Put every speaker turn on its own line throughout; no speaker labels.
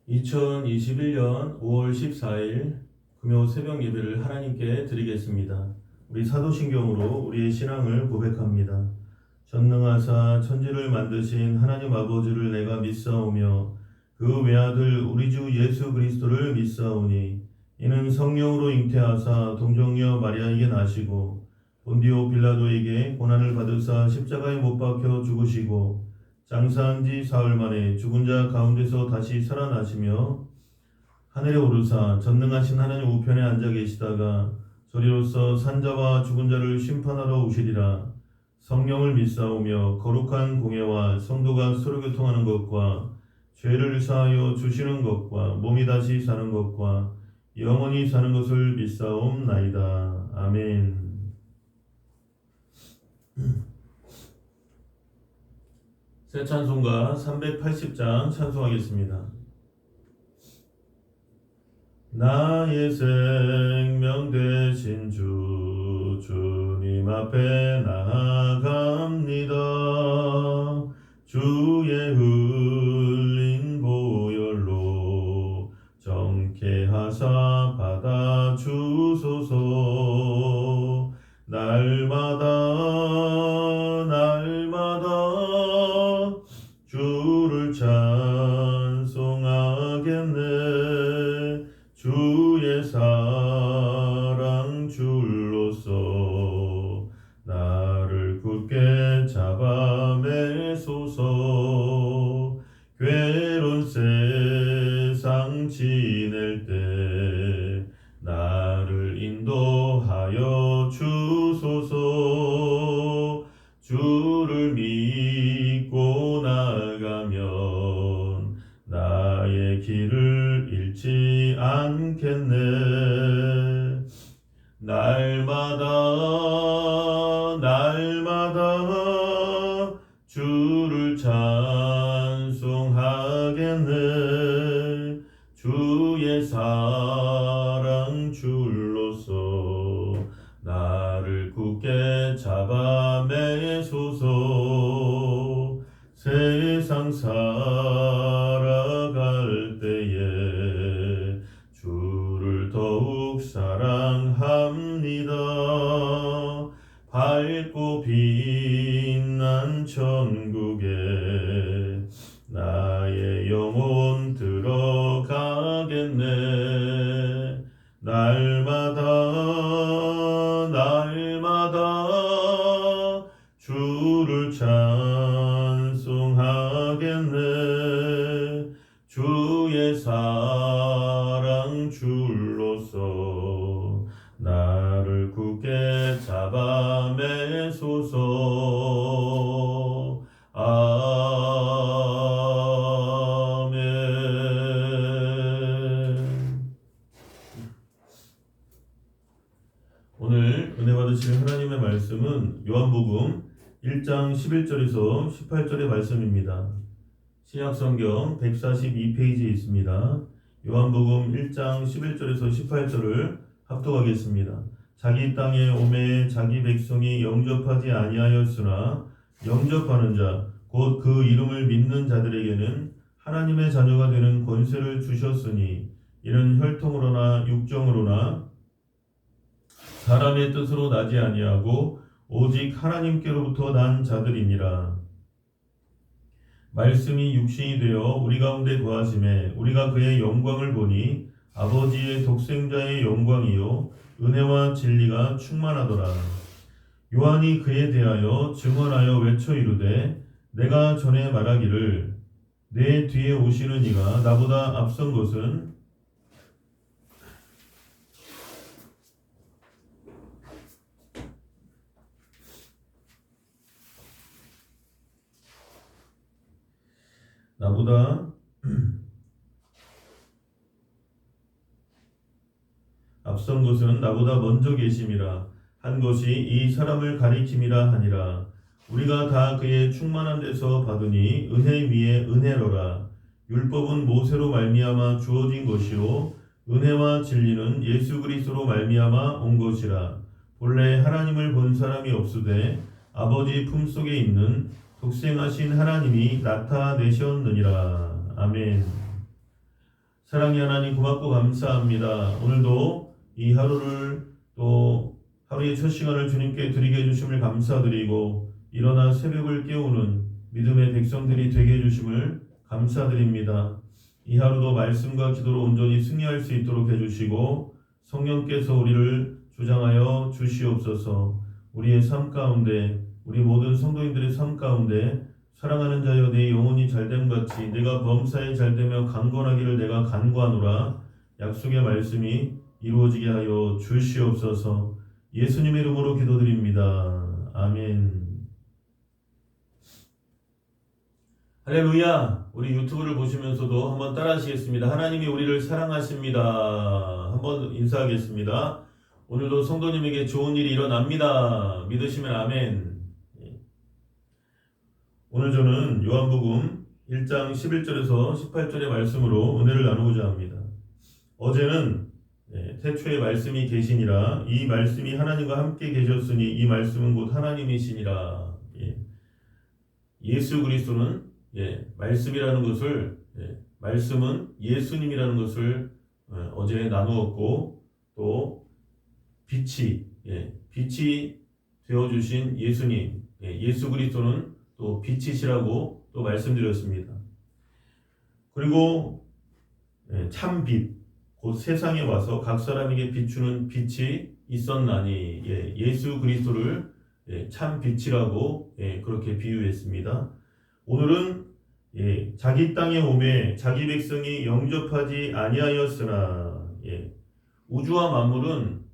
2021년 5월 14일 금요 새벽 예배를 하나님께 드리겠습니다. 우리 사도신경으로 우리의 신앙을 고백합니다. 전능하사 천지를 만드신 하나님 아버지를 내가 믿사오며 그 외아들 우리 주 예수 그리스도를 믿사오니 이는 성령으로 잉태하사 동정녀 마리아에게 나시고 본디오 빌라도에게 고난을 받으사 십자가에 못 박혀 죽으시고 장사한 지 사흘 만에 죽은 자 가운데서 다시 살아나시며 하늘에 오르사 전능하신 하나님 우편에 앉아 계시다가 저리로서 산자와 죽은 자를 심판하러 오시리라. 성령을 믿사오며 거룩한 공예와 성도가 서로 교통하는 것과 죄를 사하여 주시는 것과 몸이 다시 사는 것과 영원히 사는 것을 믿사옵나이다. 아멘. 새 찬송가 380장 찬송하겠습니다. 나의 생명 되신 주님 앞에 나아갑니다. 주의 흘린 보혈로 정케 하사 받아주소서. 날마다 주를 찬송하겠네. 주의 사랑 줄로서 나를 굳게 잡아매소서. 괴로운 세상 지낼 때 나를 인도하여 주소서. 주를 믿고 나가면 나의 길을 잃지 않겠네. 날마다 주를 찬송하겠네. 주의 사랑 줄로서 나를 굳게 잡아매소서. 세상 살아갈 때에 주를 더욱 사랑합니다. 밝고 빛난 천국에 나의 영혼 들어가겠네. 날마다 주를 찬송하겠네. 주의 사랑 줄로서 나를 굳게 잡아매소서. 아멘. 오늘 은혜 받으실 하나님의 말씀은 요한복음 1장 11절에서 18절의 말씀입니다. 신약성경 142페이지에 있습니다. 요한복음 1장 11절에서 18절을 합독하겠습니다. 자기 땅에 오매 자기 백성이 영접하지 아니하였으나 영접하는 자 곧 그 이름을 믿는 자들에게는 하나님의 자녀가 되는 권세를 주셨으니 이는 혈통으로나 육정으로나 사람의 뜻으로 나지 아니하고 오직 하나님께로부터 난 자들이니라. 말씀이 육신이 되어 우리 가운데 거하심에 우리가 그의 영광을 보니 아버지의 독생자의 영광이요 은혜와 진리가 충만하더라. 요한이 그에 대하여 증언하여 외쳐 이르되 내가 전에 말하기를 내 뒤에 오시는 이가 나보다 앞선 것은 나보다 먼저 계심이라 한 것이 이 사람을 가리킴이라 하니라. 우리가 다 그의 충만한 데서 받으니 은혜 위에 은혜로라. 율법은 모세로 말미암아 주어진 것이요 은혜와 진리는 예수 그리스도로 말미암아 온 것이라. 본래 하나님을 본 사람이 없으되 아버지 품속에 있는 독생하신 하나님이 나타내셨느니라. 아멘. 사랑의 하나님 고맙고 감사합니다. 오늘도 이 하루를 또 하루의 첫 시간을 주님께 드리게 해주심을 감사드리고 일어나 새벽을 깨우는 믿음의 백성들이 되게 해주심을 감사드립니다. 이 하루도 말씀과 기도로 온전히 승리할 수 있도록 해주시고 성령께서 우리를 주장하여 주시옵소서. 우리의 삶 가운데 우리 모든 성도인들의 삶 가운데 사랑하는 자여 내 영혼이 잘됨같이 내가 범사에 잘되며 강건하기를 내가 간구하노라. 약속의 말씀이 이루어지게 하여 주시옵소서. 예수님의 이름으로 기도드립니다. 아멘. 할렐루야. 우리 유튜브를 보시면서도 한번 따라 하시겠습니다. 하나님이 우리를 사랑하십니다. 한번 인사하겠습니다. 오늘도 성도님에게 좋은 일이 일어납니다. 믿으시면 아멘. 오늘 저는 요한복음 1장 11절에서 18절의 말씀으로 은혜를 나누고자 합니다. 어제는 태초에 말씀이 계시니라. 이 말씀이 하나님과 함께 계셨으니 이 말씀은 곧 하나님이시니라. 예수 그리스도는 말씀이라는 것을 말씀은 예수님이라는 것을 어제 나누었고 또 빛이 되어주신 예수님 예수 그리스도는 또 빛이시라고 또 말씀드렸습니다. 그리고 참 빛, 곧 세상에 와서 각 사람에게 비추는 빛이 있었나니 예수 그리스도를 참 빛이라고 그렇게 비유했습니다. 오늘은 자기 땅에 오매 자기 백성이 영접하지 아니하였으나 우주와 만물은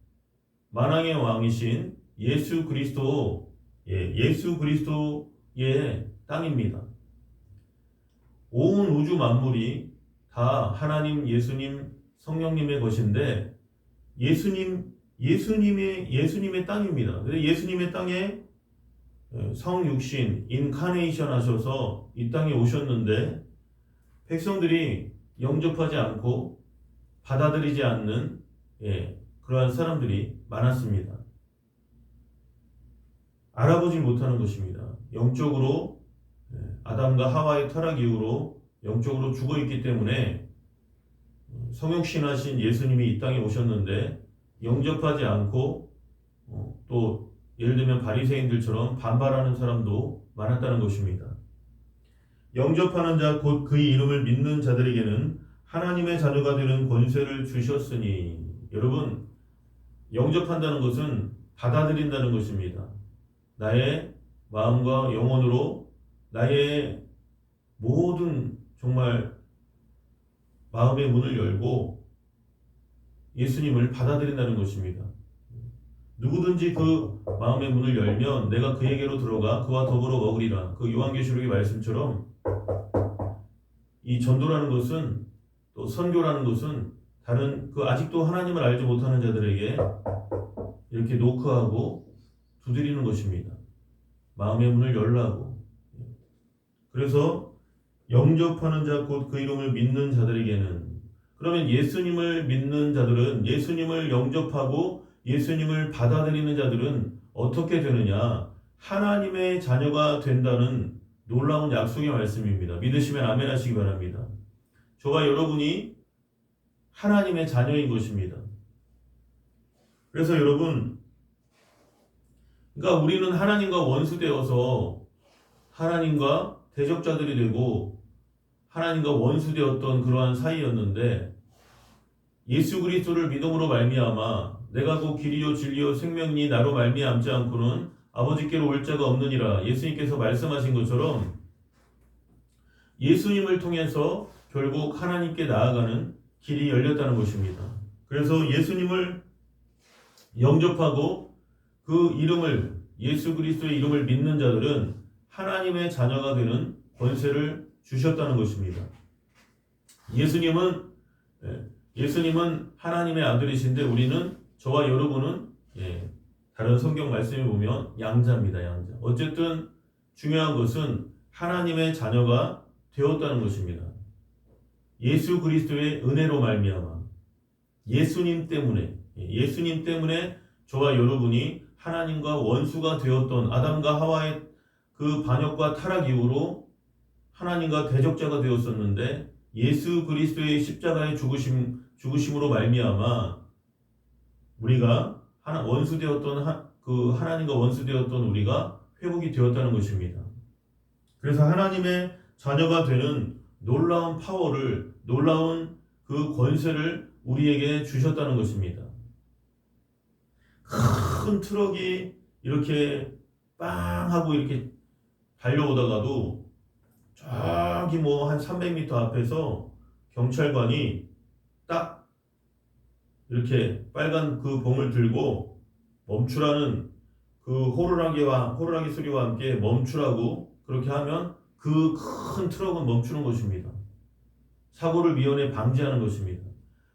만왕의 왕이신 예수 그리스도의 땅입니다. 온 우주 만물이 다 하나님, 예수님, 성령님의 것인데 예수님의 땅입니다. 예수님의 땅에 성육신, 인카네이션 하셔서 이 땅에 오셨는데 백성들이 영접하지 않고 받아들이지 않는 그러한 사람들이 많았습니다. 알아보지 못하는 것입니다. 영적으로 아담과 하와의 타락 이후로 영적으로 죽어있기 때문에 성육신하신 예수님이 이 땅에 오셨는데 영접하지 않고 또 예를 들면 바리새인들처럼 반발하는 사람도 많았다는 것입니다. 영접하는 자 곧 그의 이름을 믿는 자들에게는 하나님의 자녀가 되는 권세를 주셨으니 여러분 영접한다는 것은 받아들인다는 것입니다. 나의 마음과 영혼으로 나의 모든 정말 마음의 문을 열고 예수님을 받아들인다는 것입니다. 누구든지 그 마음의 문을 열면 내가 그에게로 들어가 그와 더불어 먹으리라. 그 요한계시록의 말씀처럼 이 전도라는 것은 또 선교라는 것은 다른 그 아직도 하나님을 알지 못하는 자들에게 이렇게 노크하고 두드리는 것입니다. 마음의 문을 열라고. 그래서 영접하는 자 곧 그 이름을 믿는 자들에게는 그러면 예수님을 믿는 자들은 예수님을 영접하고 예수님을 받아들이는 자들은 어떻게 되느냐? 하나님의 자녀가 된다는 놀라운 약속의 말씀입니다. 믿으시면 아멘 하시기 바랍니다. 저와 여러분이 하나님의 자녀인 것입니다. 그래서 여러분 그러니까 우리는 하나님과 원수되어서 하나님과 대적자들이 되고 하나님과 원수되었던 그러한 사이였는데 예수 그리스도를 믿음으로 말미암아 내가 곧 길이요 진리요 생명이니 나로 말미암지 않고는 아버지께로 올 자가 없느니라. 예수님께서 말씀하신 것처럼 예수님을 통해서 결국 하나님께 나아가는 길이 열렸다는 것입니다. 그래서 예수님을 영접하고 그 이름을 예수 그리스도의 이름을 믿는 자들은 하나님의 자녀가 되는 권세를 주셨다는 것입니다. 예수님은 하나님의 아들이신데 우리는 저와 여러분은 다른 성경 말씀에 보면 양자입니다. 양자. 어쨌든 중요한 것은 하나님의 자녀가 되었다는 것입니다. 예수 그리스도의 은혜로 말미암아 예수님 때문에 저와 여러분이 하나님과 원수가 되었던 아담과 하와의 그 반역과 타락 이후로 하나님과 대적자가 되었었는데 예수 그리스도의 십자가의 죽으심으로 말미암아 우리가 하나님과 원수되었던 우리가 회복이 되었다는 것입니다. 그래서 하나님의 자녀가 되는 놀라운 파워를, 놀라운 그 권세를 우리에게 주셨다는 것입니다. 큰 트럭이 이렇게 빵 하고 이렇게 달려오다가도 저기 뭐 한 300m 앞에서 경찰관이 딱 이렇게 빨간 그 봉을 들고 멈추라는 그 호루라기 소리와 함께 멈추라고 그렇게 하면 그 큰 트럭은 멈추는 것입니다. 사고를 미연에 방지하는 것입니다.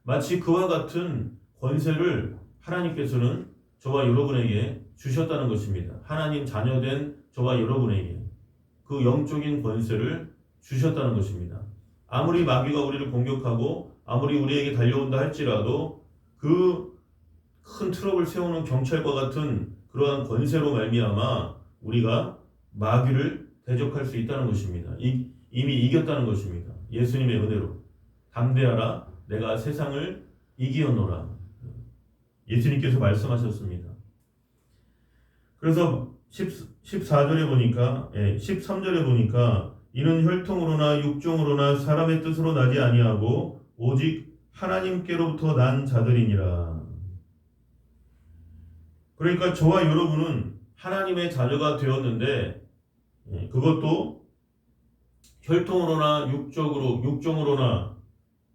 마치 그와 같은 권세를 하나님께서는 저와 여러분에게 주셨다는 것입니다. 하나님 자녀된 저와 여러분에게 그 영적인 권세를 주셨다는 것입니다. 아무리 마귀가 우리를 공격하고 아무리 우리에게 달려온다 할지라도 그 큰 트럭을 세우는 경찰과 같은 그러한 권세로 말미암아 우리가 마귀를 대적할 수 있다는 것입니다. 이미 이겼다는 것입니다. 예수님의 은혜로 담대하라 내가 세상을 이기었노라. 예수님께서 말씀하셨습니다. 그래서 14절에 보니까 13절에 보니까 이는 혈통으로나 육종으로나 사람의 뜻으로 나지 아니하고 오직 하나님께로부터 난 자들이니라. 그러니까 저와 여러분은 하나님의 자녀가 되었는데 그것도 혈통으로나 육종으로나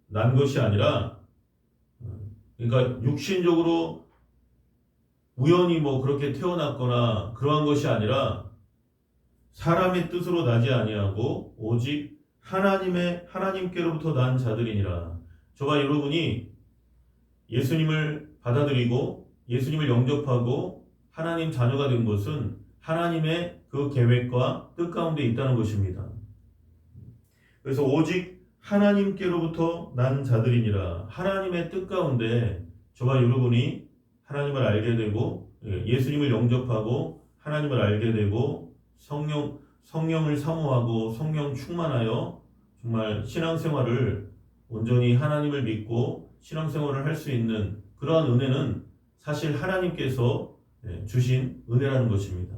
난 것이 아니라 그러니까 육신적으로 우연히 뭐 그렇게 태어났거나 그러한 것이 아니라 사람의 뜻으로 나지 아니하고 오직 하나님께로부터 난 자들이니라. 저와 여러분이 예수님을 받아들이고 예수님을 영접하고 하나님 자녀가 된 것은 하나님의 그 계획과 뜻 가운데 있다는 것입니다. 그래서 오직 하나님께로부터 난 자들이니라. 하나님의 뜻 가운데 저와 여러분이 하나님을 알게 되고 예수님을 영접하고 하나님을 알게 되고 성령을 사모하고 성령 충만하여 정말 신앙생활을 온전히 하나님을 믿고 신앙생활을 할 수 있는 그러한 은혜는 사실 하나님께서 주신 은혜라는 것입니다.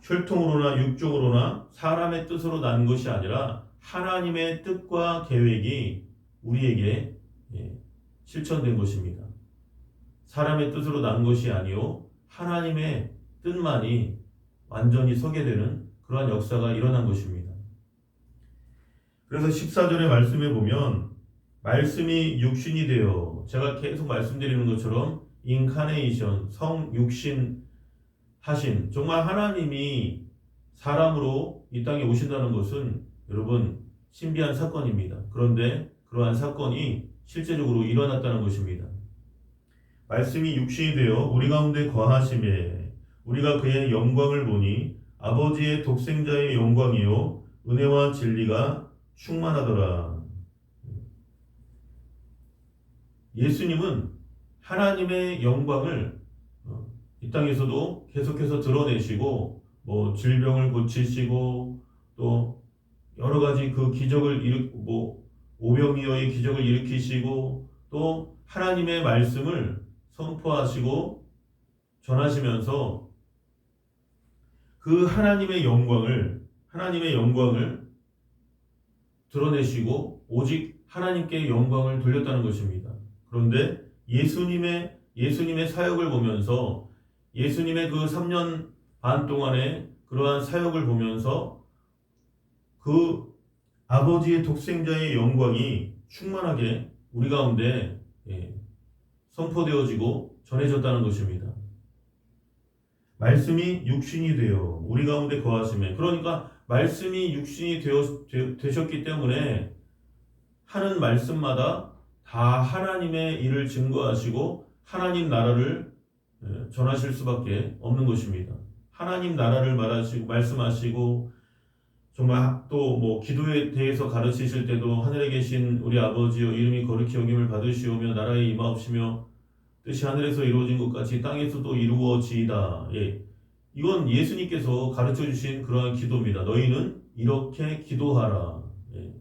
혈통으로나 육종으로나 사람의 뜻으로 난 것이 아니라 하나님의 뜻과 계획이 우리에게 실천된 것입니다. 사람의 뜻으로 난 것이 아니요 하나님의 뜻만이 완전히 서게 되는 그러한 역사가 일어난 것입니다. 그래서 14절의 말씀에 보면 말씀이 육신이 되어 제가 계속 말씀드리는 것처럼 인카네이션 성육신 하신 정말 하나님이 사람으로 이 땅에 오신다는 것은 여러분 신비한 사건입니다. 그런데 그러한 사건이 실제적으로 일어났다는 것입니다. 말씀이 육신이 되어 우리 가운데 거하심에 우리가 그의 영광을 보니 아버지의 독생자의 영광이요 은혜와 진리가 충만하더라. 예수님은 하나님의 영광을 이 땅에서도 계속해서 드러내시고 뭐 질병을 고치시고 또 여러 가지 그 기적을 오병이어의 기적을 일으키시고 또 하나님의 말씀을 선포하시고 전하시면서 그 하나님의 영광을 드러내시고 오직 하나님께 영광을 돌렸다는 것입니다. 그런데 예수님의 사역을 보면서 예수님의 그 3년 반 동안의 그러한 사역을 보면서 그 아버지의 독생자의 영광이 충만하게 우리 가운데 선포되어지고 전해졌다는 것입니다. 말씀이 육신이 되어 우리 가운데 거하심에 그러니까 말씀이 육신이 되셨기 때문에 하는 말씀마다 다 하나님의 일을 증거하시고 하나님 나라를 전하실 수밖에 없는 것입니다. 하나님 나라를 말씀하시고 정말 또 뭐 기도에 대해서 가르치실 때도 하늘에 계신 우리 아버지여 이름이 거룩히 여김을 받으시오며 나라에 임하옵시며 뜻이 하늘에서 이루어진 것 같이 땅에서도 이루어지이다. 이건 예수님께서 가르쳐 주신 그러한 기도입니다. 너희는 이렇게 기도하라. 예.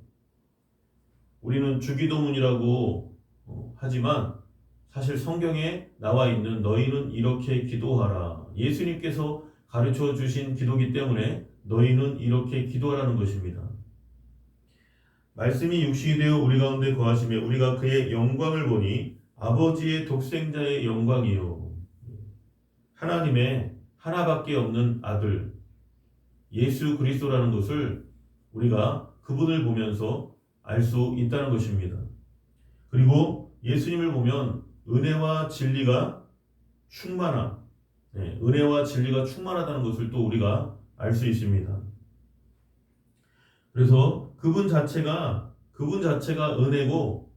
우리는 주기도문이라고 하지만 사실 성경에 나와 있는 너희는 이렇게 기도하라. 예수님께서 가르쳐 주신 기도기 때문에 너희는 이렇게 기도하라는 것입니다. 말씀이 육신이 되어 우리 가운데 거하시며 우리가 그의 영광을 보니 아버지의 독생자의 영광이요. 하나님의 하나밖에 없는 아들 예수 그리스도라는 것을 우리가 그분을 보면서 알 수 있다는 것입니다. 그리고 예수님을 보면 은혜와 진리가 은혜와 진리가 충만하다는 것을 또 우리가 알 수 있습니다. 그래서 그분 자체가 은혜고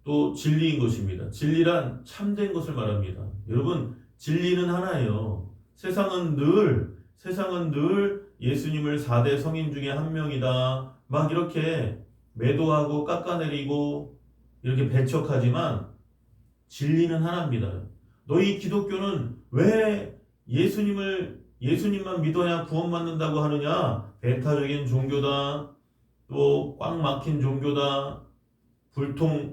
또 진리인 것입니다. 진리란 참된 것을 말합니다. 여러분, 진리는 하나예요. 세상은 늘 예수님을 4대 성인 중에 한 명이다. 막 이렇게 매도하고 깎아내리고 이렇게 배척하지만 진리는 하나입니다. 너희 기독교는 왜 예수님만 믿어야 구원받는다고 하느냐? 배타적인 종교다. 또 꽉 막힌 종교다.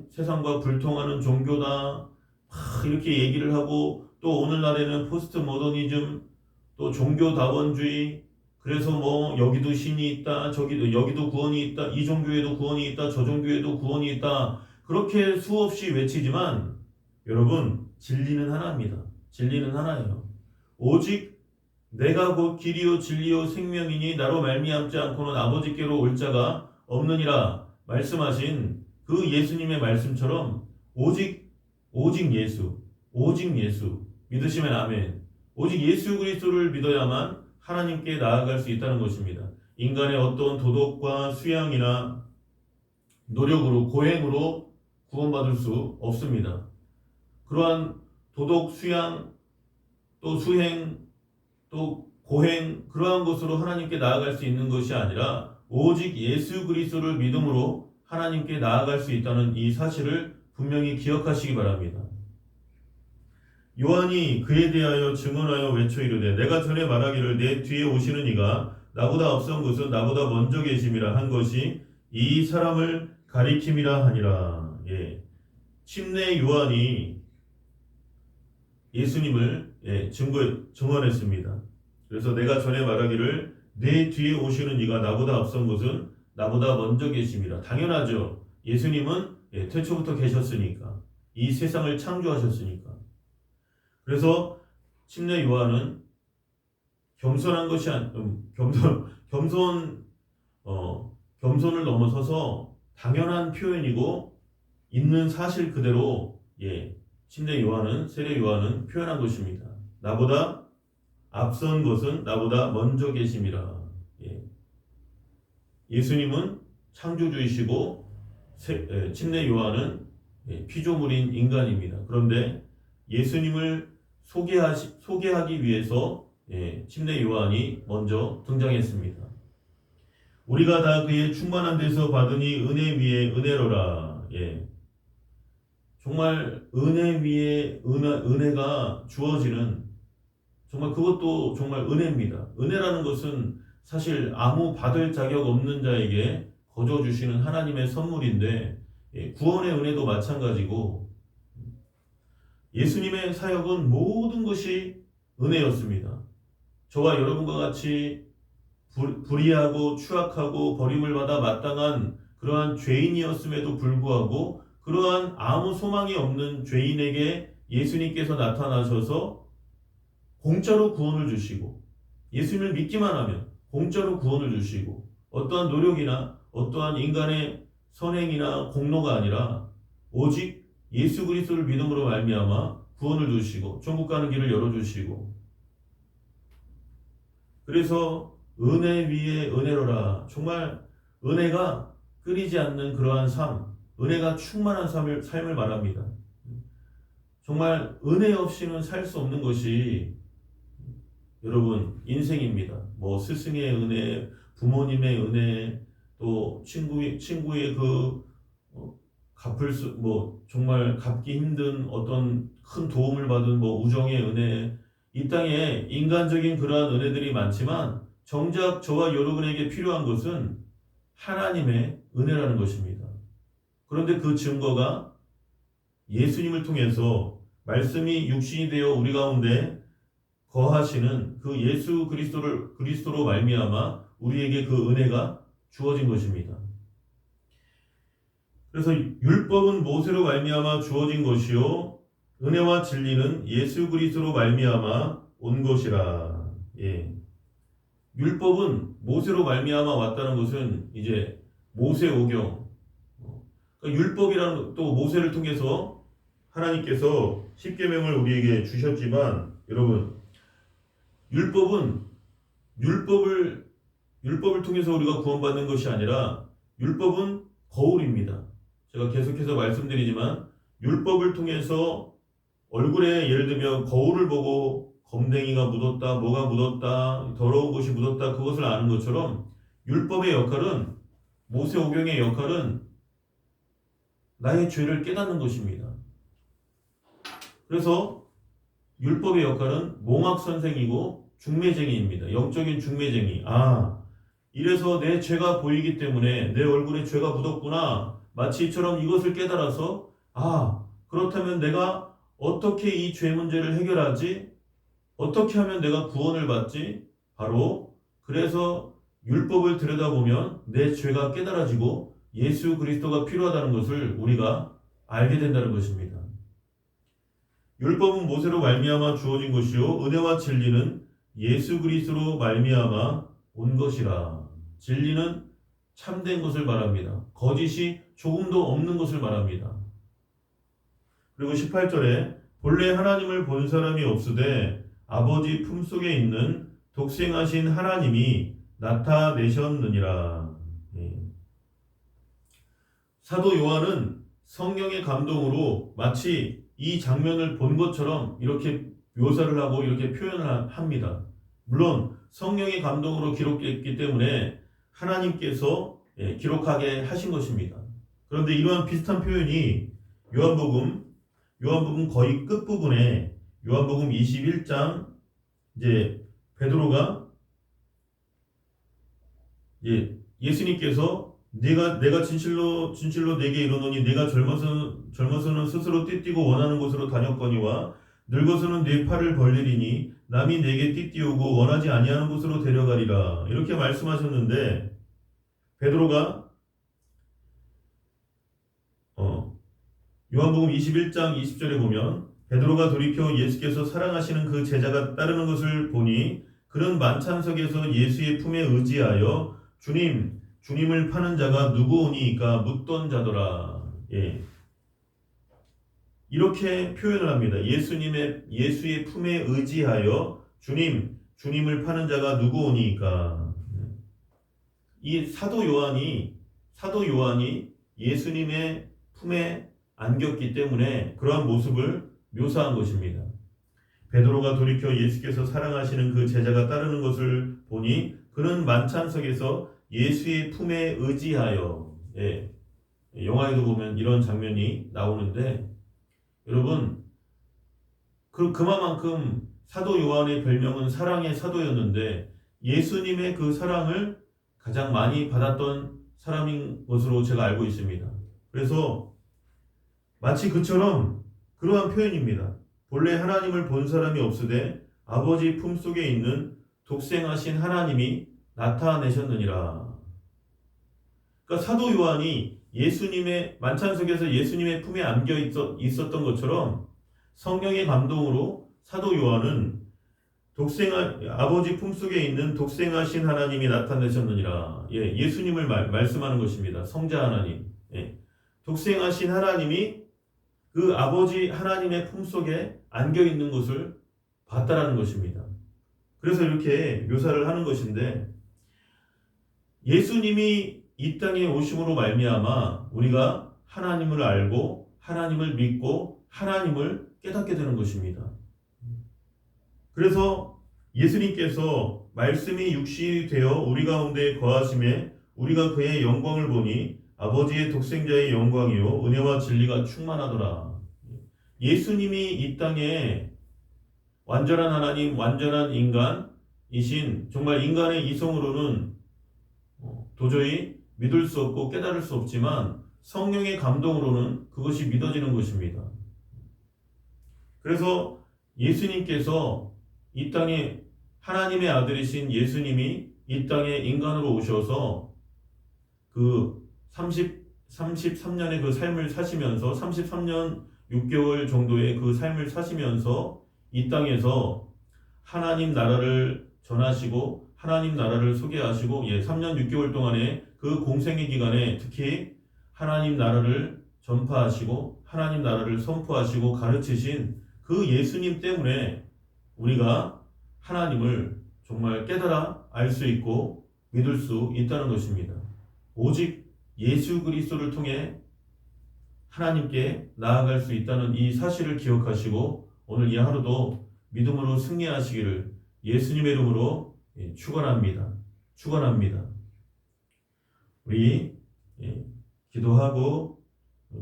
세상과 불통하는 종교다. 이렇게 얘기를 하고 또 오늘날에는 포스트 모더니즘, 또 종교다원주의, 그래서 뭐 여기도 신이 있다, 여기도 구원이 있다, 이 종교에도 구원이 있다, 저 종교에도 구원이 있다. 그렇게 수없이 외치지만 여러분, 진리는 하나입니다. 진리는 하나예요. 오직 내가 곧 길이요 진리요 생명이니 나로 말미암지 않고는 아버지께로 올 자가 없느니라 말씀하신 그 예수님의 말씀처럼 오직 예수 믿으시면 아멘. 오직 예수 그리스도를 믿어야만 하나님께 나아갈 수 있다는 것입니다. 인간의 어떤 도덕과 수양이나 노력으로 고행으로 구원받을 수 없습니다. 그러한 도덕, 수양, 또 수행, 또 고행, 그러한 것으로 하나님께 나아갈 수 있는 것이 아니라 오직 예수 그리스도를 믿음으로 하나님께 나아갈 수 있다는 이 사실을 분명히 기억하시기 바랍니다. 요한이 그에 대하여 증언하여 외쳐 이르되 내가 전에 말하기를 내 뒤에 오시는 이가 나보다 앞선 것은 나보다 먼저 계심이라 한 것이 이 사람을 가리킴이라 하니라. 예. 침례 요한이 예수님을 증언했습니다. 그래서 내가 전에 말하기를 내 뒤에 오시는 이가 나보다 앞선 것은 나보다 먼저 계심이라. 당연하죠. 예수님은 태초부터 계셨으니까. 이 세상을 창조하셨으니까. 그래서 침례 요한은 겸손을 넘어서서 당연한 표현이고 있는 사실 그대로 침례 요한은, 세례 요한은 표현한 것입니다. 나보다 앞선 것은 나보다 먼저 계심이라. 예수님은 창조주이시고 침례 요한은 피조물인 인간입니다. 그런데 예수님을 소개하기 위해서 침례 요한이 먼저 등장했습니다. 우리가 다 그의 충만한 데서 받으니 은혜 위에 은혜로라. 정말 은혜 위에 은혜가 주어지는, 정말 그것도 정말 은혜입니다. 은혜라는 것은 사실 아무 받을 자격 없는 자에게 거저 주시는 하나님의 선물인데 구원의 은혜도 마찬가지고 예수님의 사역은 모든 것이 은혜였습니다. 저와 여러분과 같이 불의하고 추악하고 버림을 받아 마땅한 그러한 죄인이었음에도 불구하고 그러한 아무 소망이 없는 죄인에게 예수님께서 나타나셔서 공짜로 구원을 주시고, 예수님을 믿기만 하면 공짜로 구원을 주시고, 어떠한 노력이나 어떠한 인간의 선행이나 공로가 아니라 오직 예수 그리스도를 믿음으로 말미암아 구원을 주시고 천국 가는 길을 열어주시고, 그래서 은혜 위에 은혜로라. 정말 은혜가 끊이지 않는 그러한 삶, 은혜가 충만한 삶을 말합니다. 정말 은혜 없이는 살 수 없는 것이 여러분 인생입니다. 뭐 스승의 은혜, 부모님의 은혜, 또 친구의 정말 갚기 힘든 어떤 큰 도움을 받은 우정의 은혜, 이 땅에 인간적인 그러한 은혜들이 많지만 정작 저와 여러분에게 필요한 것은 하나님의 은혜라는 것입니다. 그런데 그 증거가 예수님을 통해서 말씀이 육신이 되어 우리 가운데 거하시는 그 예수 그리스도로 말미암아 우리에게 그 은혜가 주어진 것입니다. 그래서 율법은 모세로 말미암아 주어진 것이요 은혜와 진리는 예수 그리스도로 말미암아 온 것이라. 예. 율법은 모세로 말미암아 왔다는 것은 이제 모세오경. 그러니까 율법이라는 또 모세를 통해서 하나님께서 십계명을 우리에게 주셨지만 여러분 율법을 통해서 우리가 구원받는 것이 아니라 율법은 거울입니다. 제가 계속해서 말씀드리지만 율법을 통해서 얼굴에 예를 들면 거울을 보고 검댕이가 묻었다, 뭐가 묻었다, 더러운 것이 묻었다 그것을 아는 것처럼 율법의 역할은 모세오경의 역할은 나의 죄를 깨닫는 것입니다. 그래서 율법의 역할은 몽학선생이고 중매쟁이입니다. 영적인 중매쟁이. 이래서 내 죄가 보이기 때문에 내 얼굴에 죄가 묻었구나. 마치 이처럼 이것을 깨달아서 그렇다면 내가 어떻게 이 죄 문제를 해결하지? 어떻게 하면 내가 구원을 받지? 바로 그래서 율법을 들여다보면 내 죄가 깨달아지고 예수 그리스도가 필요하다는 것을 우리가 알게 된다는 것입니다. 율법은 모세로 말미암아 주어진 것이요 은혜와 진리는 예수 그리스도로 말미암아 온 것이라. 진리는 참된 것을 말합니다. 거짓이 조금도 없는 것을 말합니다. 그리고 18절에 본래 하나님을 본 사람이 없으되 아버지 품속에 있는 독생하신 하나님이 나타내셨느니라. 사도 요한은 성령의 감동으로 마치 이 장면을 본 것처럼 이렇게 묘사를 하고 이렇게 표현을 합니다. 물론 성령의 감동으로 기록됐기 때문에 하나님께서 기록하게 하신 것입니다. 그런데 이러한 비슷한 표현이 요한복음 거의 끝부분에 요한복음 21장 이제 베드로가 예수님께서 내가 진실로 내게 이르노니 내가 젊어서는 스스로 띠띠고 원하는 곳으로 다녔거니와 늙어서는 네 팔을 벌리리니 남이 내게 띠띠우고 원하지 아니하는 곳으로 데려가리라. 이렇게 말씀하셨는데 베드로가 요한복음 21장 20절에 보면 베드로가 돌이켜 예수께서 사랑하시는 그 제자가 따르는 것을 보니 그런 만찬석에서 예수의 품에 의지하여 주님을 파는 자가 누구오니이까 묻던 자더라. 이렇게 표현을 합니다. 예수의 품에 의지하여 주님을 파는 자가 누구오니이까. 이 사도 요한이 예수님의 품에 안겼기 때문에 그러한 모습을 묘사한 것입니다. 베드로가 돌이켜 예수께서 사랑하시는 그 제자가 따르는 것을 보니 그는 만찬석에서 예수의 품에 의지하여. 영화에도 보면 이런 장면이 나오는데 여러분 그만큼 사도 요한의 별명은 사랑의 사도였는데 예수님의 그 사랑을 가장 많이 받았던 사람인 것으로 제가 알고 있습니다. 그래서 마치 그처럼 그러한 표현입니다. 본래 하나님을 본 사람이 없으되 아버지 품속에 있는 독생하신 하나님이 나타내셨느니라. 그러니까 사도 요한이 예수님의 만찬석에서 예수님의 품에 안겨 있었던 것처럼 성령의 감동으로 사도 요한은 아버지 품속에 있는 독생하신 하나님이 나타내셨느니라. 예수님을 말씀하는 것입니다. 성자 하나님. 독생하신 하나님이 그 아버지 하나님의 품속에 안겨 있는 것을 봤다라는 것입니다. 그래서 이렇게 묘사를 하는 것인데 예수님이 이 땅에 오심으로 말미암아 우리가 하나님을 알고 하나님을 믿고 하나님을 깨닫게 되는 것입니다. 그래서 예수님께서 말씀이 육신이 되어 우리 가운데 거하심에 우리가 그의 영광을 보니 아버지의 독생자의 영광이요 은혜와 진리가 충만하더라. 예수님이 이 땅에 완전한 하나님, 완전한 인간, 이신 정말 인간의 이성으로는 도저히 믿을 수 없고 깨달을 수 없지만 성령의 감동으로는 그것이 믿어지는 것입니다. 그래서 예수님께서 이 땅에 하나님의 아들이신 예수님이 이 땅에 인간으로 오셔서 그 33년의 그 삶을 사시면서 33년 6개월 정도의 그 삶을 사시면서 이 땅에서 하나님 나라를 전하시고 하나님 나라를 소개하시고 3년 6개월 동안의 그 공생의 기간에 특히 하나님 나라를 전파하시고 하나님 나라를 선포하시고 가르치신 그 예수님 때문에 우리가 하나님을 정말 깨달아 알 수 있고 믿을 수 있다는 것입니다. 오직 예수 그리스도를 통해 하나님께 나아갈 수 있다는 이 사실을 기억하시고 오늘 이 하루도 믿음으로 승리하시기를 예수님의 이름으로 축원합니다. 축원합니다. 우리 기도하고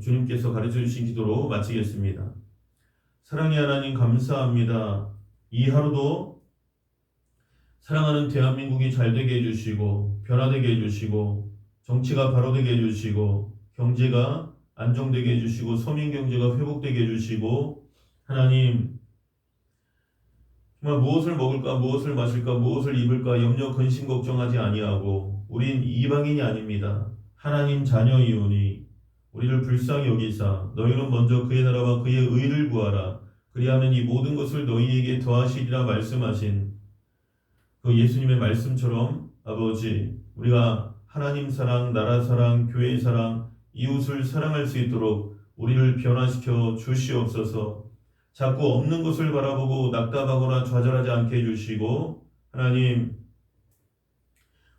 주님께서 가르쳐 주신 기도로 마치겠습니다. 사랑의 하나님 감사합니다. 이 하루도 사랑하는 대한민국이 잘되게 해주시고 변화되게 해주시고 정치가 바로되게 해주시고 경제가 안정되게 해주시고 서민경제가 회복되게 해주시고 하나님 정말 무엇을 먹을까 무엇을 마실까 무엇을 입을까 염려 근심 걱정하지 아니하고 우린 이방인이 아닙니다. 하나님 자녀이오니 우리를 불쌍히 여기사 너희는 먼저 그의 나라와 그의 의를 구하라 그리하면 이 모든 것을 너희에게 더하시리라 말씀하신 그 예수님의 말씀처럼 아버지 우리가 하나님 사랑, 나라 사랑, 교회 사랑, 이웃을 사랑할 수 있도록 우리를 변화시켜 주시옵소서. 자꾸 없는 것을 바라보고 낙담하거나 좌절하지 않게 해주시고 하나님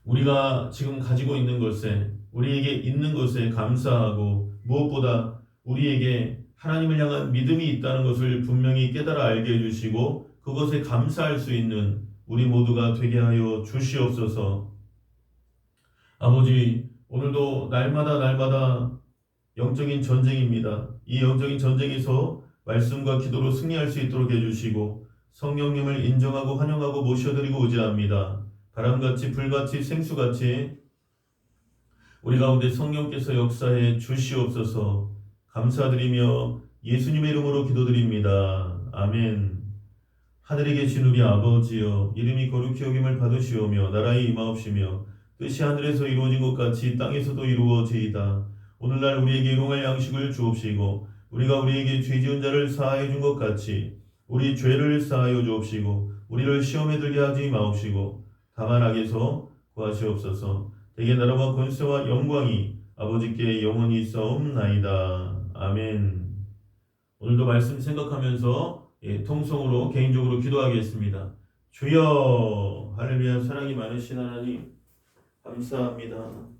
우리가 지금 가지고 있는 것에 우리에게 있는 것에 감사하고 무엇보다 우리에게 하나님을 향한 믿음이 있다는 것을 분명히 깨달아 알게 해주시고 그것에 감사할 수 있는 우리 모두가 되게 하여 주시옵소서. 아버지 오늘도 날마다 영적인 전쟁입니다. 이 영적인 전쟁에서 말씀과 기도로 승리할 수 있도록 해주시고 성령님을 인정하고 환영하고 모셔드리고 의지합니다. 바람같이 불같이 생수같이 우리 가운데 성령께서 역사해 주시옵소서. 감사드리며 예수님의 이름으로 기도드립니다. 아멘. 하늘에 계신 우리 아버지여 이름이 거룩히 여김을 받으시오며 나라의 임하옵시며 뜻이 하늘에서 이루어진 것 같이 땅에서도 이루어지이다. 오늘날 우리에게 일용할 양식을 주옵시고 우리가 우리에게 죄 지은 자를 사하여 준 것 같이 우리 죄를 사하여 주옵시고 우리를 시험에 들게 하지 마옵시고 다만 악에서 구하시옵소서. 대개 나라와 권세와 영광이 아버지께 영원히 있사옵나이다. 아멘. 오늘도 말씀 생각하면서 통성으로 개인적으로 기도하겠습니다. 주여 할렐루야. 사랑이 많으신 하나님 감사합니다.